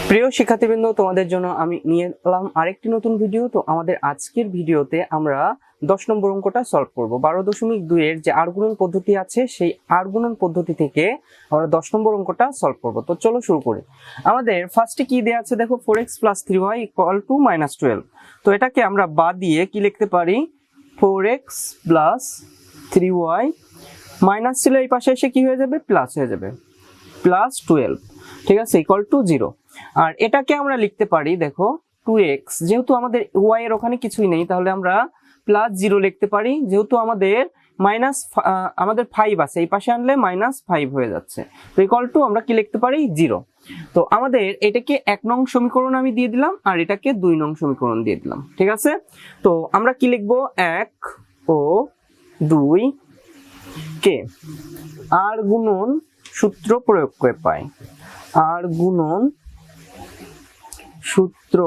প্রিয় শিক্ষার্থীবৃন্দ, তোমাদের জন্য আমি নিয়ে এলাম আরেকটি নতুন ভিডিও। তো আমাদের আজকের ভিডিওতে আমরা 10 নম্বর অঙ্কটা সলভ করব। 12.2 এর যে আর গুণন পদ্ধতি আছে সেই আর গুণন পদ্ধতি থেকে আমরা 10 নম্বর অঙ্কটা সলভ করব। তো চলো শুরু করি। আমাদের ফার্স্টে কি দেয়া আছে দেখো, 4x + 3y = -12। তো এটাকে আমরা বাদ দিয়ে কি লিখতে পারি, 4x + 3y মাইনাস ছিল এই পাশে এসে কি হয়ে যাবে, প্লাস হয়ে যাবে, +12, ঠিক আছে, =0। আর এটাকে আমরা লিখতে পারি দেখো 2x, যেহেতু আমাদের y এর ওখানে কিছুই নেই তাহলে আমরা +0 লিখতে পারি, যেহেতু আমাদের আমাদের 5 আছে এই পাশে আনলে -5 হয়ে যাচ্ছে, তো আমরা কি লিখতে পারি, 0। তো আমাদের এটাকে 1 নং সমীকরণ আমি দিয়ে দিলাম আর এটাকে 2 নং সমীকরণ দিয়ে দিলাম, ঠিক আছে। তো আমরা কি লিখবো, 1 ও 2 কে আর গুণন সূত্র প্রয়োগ করে পাই, আর গুণন সূত্র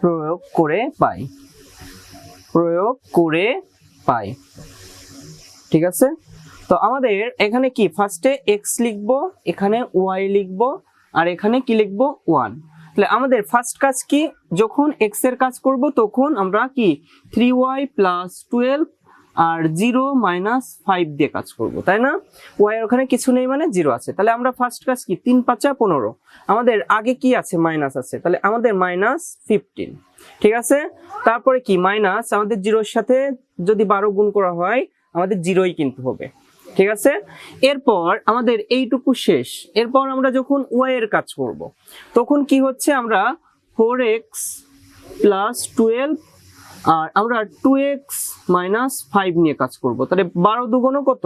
প্রয়োগ করে পাই, ঠিক আছে। তো আমাদের এখানে কি ফার্স্টে x লিখবো, এখানে y লিখবো আর এখানে কি লিখবো, 1। তাহলে আমাদের ফার্স্ট কাজ কি, যখন x এর কাজ করব তখন আমরা কি 3y + 12 আর 0 - 5 দিয়ে কাজ করব, তাই না। y এর ওখানে কিছু নেই মানে 0 আছে, তাহলে আমরা ফার্স্ট কাজ কি 3 × 5 = 15, আমাদের আগে কি আছে, মাইনাস আছে, তাহলে আমাদের -15, ঠিক আছে। তারপরে কি মাইনাস, আমাদের 0 এর সাথে যদি 12 গুণ করা হয় আমাদের 0ই কিন্তু হবে, ঠিক আছে। এরপর আমাদের এইটুকু শেষ, এরপর আমরা যখন y এর কাজ করব তখন কি হচ্ছে, আমরা 4x + 12 আর আমরা 2x - 5 নিয়ে কাজ করব, তাহলে 12 দুগুণ কত,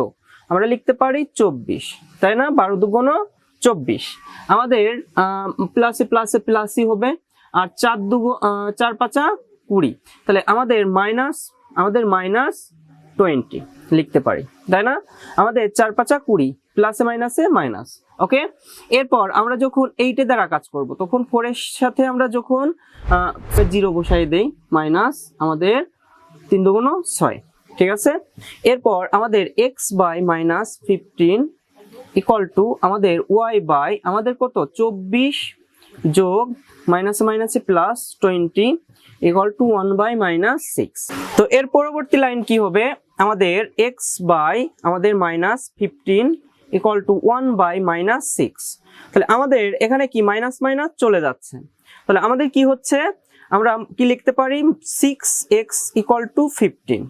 আমরা লিখতে পারি 24, তাই না। 12 দুগুণ 24, আমাদের প্লাসে প্লাসে প্লাসই হবে, আর 4 × 5 = 20, তাহলে আমাদের -20 লিখতে পারি, তাই না। আমাদের 4 × 5 = 20, প্লাসে মাইনাসে মাইনাস, ওকে। এরপর আমরা যখন 8 এর দ্বারা কাজ করব তখন 4 এর সাথে আমরা যখন 0 বসাই দেই, মাইনাস আমাদের 3 দুগুণ 6, ঠিক আছে। এরপর আমাদের x / -15 = আমাদের y / আমাদের কত, 24 যোগ মাইনাসে মাইনাসে +20 = 1 / -6। তো এর পরবর্তী লাইন কি হবে, আমাদের x / আমাদের -15 = 1 / -6। তাহলে আমাদের এখানে কি মাইনাস মাইনাস চলে যাচ্ছে, তাহলে আমাদের কি হচ্ছে, আমরা কি লিখতে পারি, 6x = 15,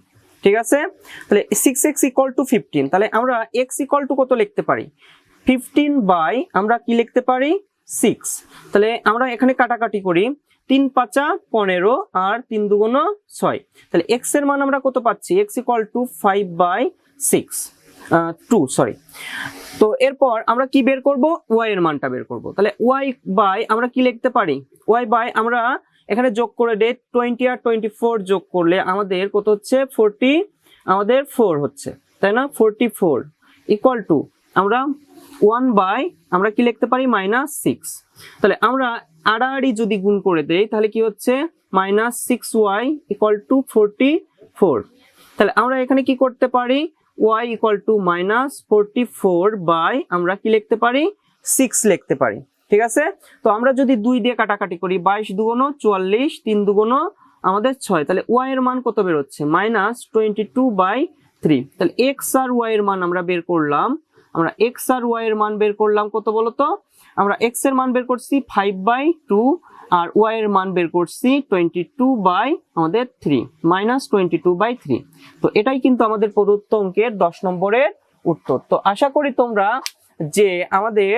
ঠিক আছে। তাহলে 6x = 15, তাহলে আমরা x = কত লিখতে পারি, 15 / আমরা কি লিখতে পারি, 6। তাহলে আমরা এখানে কাটাকাটি করি, 3 × 5 = 15 আর 3 দুগুণ 6, তাহলে x এর মান আমরা কত পাচ্ছি, x = 5/2, সরি। তো এরপর আমরা কি বের করব, y এর মানটা বের করব, তাহলে y / আমরা কি লিখতে পারি, y / আমরা এখানে যোগ করে দেই, 20 আর 24 যোগ করলে আমাদের কত হচ্ছে, 40, আমাদের 4 হচ্ছে, তাই না। 44 = আমরা 1 / আমরা কি লিখতে পারি, -6। তাহলে আমরা আড়াআড়ি যদি গুণ করে দেই তাহলে কি হচ্ছে, -6y = 44। তাহলে আমরা এখানে কি করতে পারি, y = -44 / আমরা কি লিখতে পারি, 6 লিখতে পারি, ঠিক আছে। তো আমরা যদি 2 দিয়ে কাটাকাটি করি, 22 দুগুণ 44, 3 দুগুণ আমাদের 6, তাহলে y এর মান কত বের হচ্ছে, -22/3। তাহলে x আর y এর মান আমরা বের করলাম, আমরা x আর y এর মান বের করলাম কত বলতো, আমরা x এর মান বের করছি 5/2 আর y এর মান বের করছি 22/3, -22/3। তো এটাই কিন্তু আমাদের প্রদত্ত অঙ্কের 10 নম্বরের উত্তর। তো আশা করি তোমরা যে আমাদের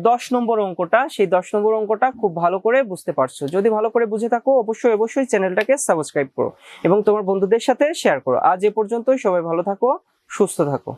10 নম্বর অঙ্কটা, সেই 10 নম্বর অঙ্কটা খুব ভালো করে বুঝতে পারছো। যদি ভালো করে বুঝে থাকো অবশ্যই চ্যানেলটাকে সাবস্ক্রাইব করো এবং তোমার বন্ধুদের সাথে শেয়ার করো। আজ এ পর্যন্তই, সবাই ভালো থাকো, সুস্থ থাকো।